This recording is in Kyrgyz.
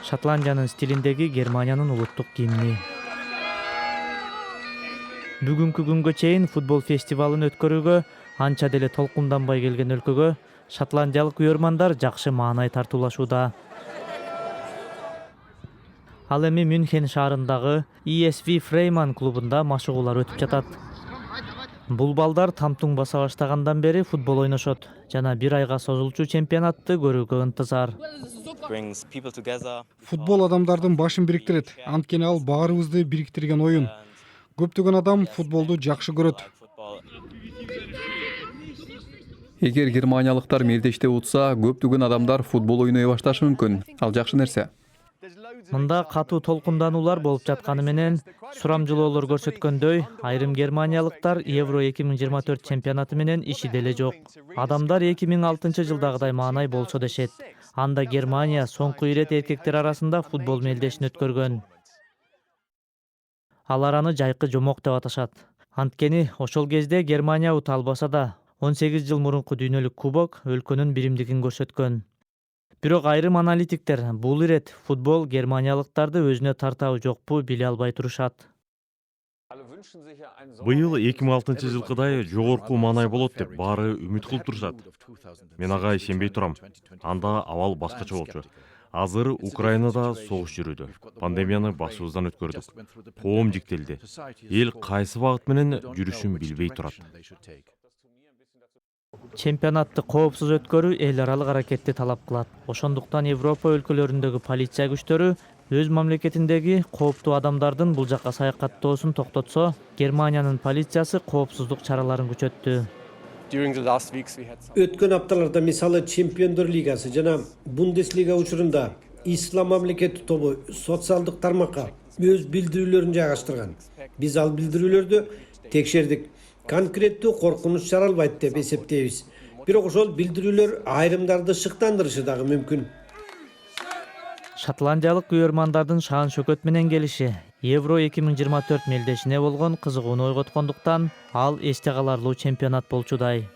Шотландиянын стилиндеги Германиянын улуттук кийими. Бүгүнкү күнгө чейин футбол фестивалын өткөрүүгө анча деле толкунданбай келген өлкөгө шотландиялык күйөрмандар жакшы маанай тартуулашууда. Ал эми Мюнхен шаарындагы ESV Фрейман клубунда машыгуулар өтүп жатат. Бул балдар тамтуң баса баштагандан бери футбол ойношот жана бир айга созулчу чемпионатты көрүүгө ынтызар. Футбол адамдардын башын бириктирет. Анткени ал баарыбызды бириктирген оюн. Көптөгөн адам футболду жакшы көрөт. Эгер германиялыктар мелдеште утса, көптөгөн адамдар футбол ойной башташы мүмкүн. Ал жакшы нерсе. Мында катуу толкундануулар болуп жатканы менен, сурамжылоолор көрсөткөндөй, айрым германиялыктар Евро 2024 чемпионаты менен иши деле жок. Адамдар 2006 жылдагыдай маанай болсо дешет. Анда Германия соңку ирет эркектер арасында футбол мелдешин өткөргөн. Алар аны жайкы жомок деп аташат. Анткени ошол кезде Германия ута албаса да, 18 жыл мурунку дүйнөлүк кубок өлкөнүн биримдигин көрсөткөн. Бирок айрым аналитиктер бул ирет футбол германиялыктарды өзүнө тартабы жокпу биле албай турушат. Быйыл 2006 жылкыдай жогорку маанай болот деп баары үмүт кылып турушат. Мен ага ишенбей турам. Анда абал башкача болчу. Азыр Украинада согуш жүрүүдө. Пандемияны башыбыздан өткөрдүк. Коом жиктелди. Эл кайсы багыт менен жүрүшүн билбей турат. Чемпионатты коопсуз өткөрүү эл аралык аракетти талап кылат. Ошондуктан Европа өлкөлөрүндөгү полиция күчтөрү өз мамлекетиндеги кооптуу адамдардын бул жакка саякаттоосун токтотсо, Германиянын полициясы коопсуздук чараларын күчөттү. Өткөн апталарда мисалы Чемпиондор лигасы жана Бундеслига учурунда Ислам мамлекети тобу социалдык тармакка өз билдирүүлөрүн жайгаштырган. Биз ал билдирүүлөрдү текшердик. Конкреттүү коркунуч жаралбайт деп эсептейбиз. Бирок ошол билдирүүлөр айрымдарды шыктандырышы дагы мүмкүн. Шотландиялык күйөрмандардын шаан шөкөт менен келиши Евро 2024 мелдешине болгон кызыгууну ойготкондуктан ал эсте каларлуу чемпионат болчудай.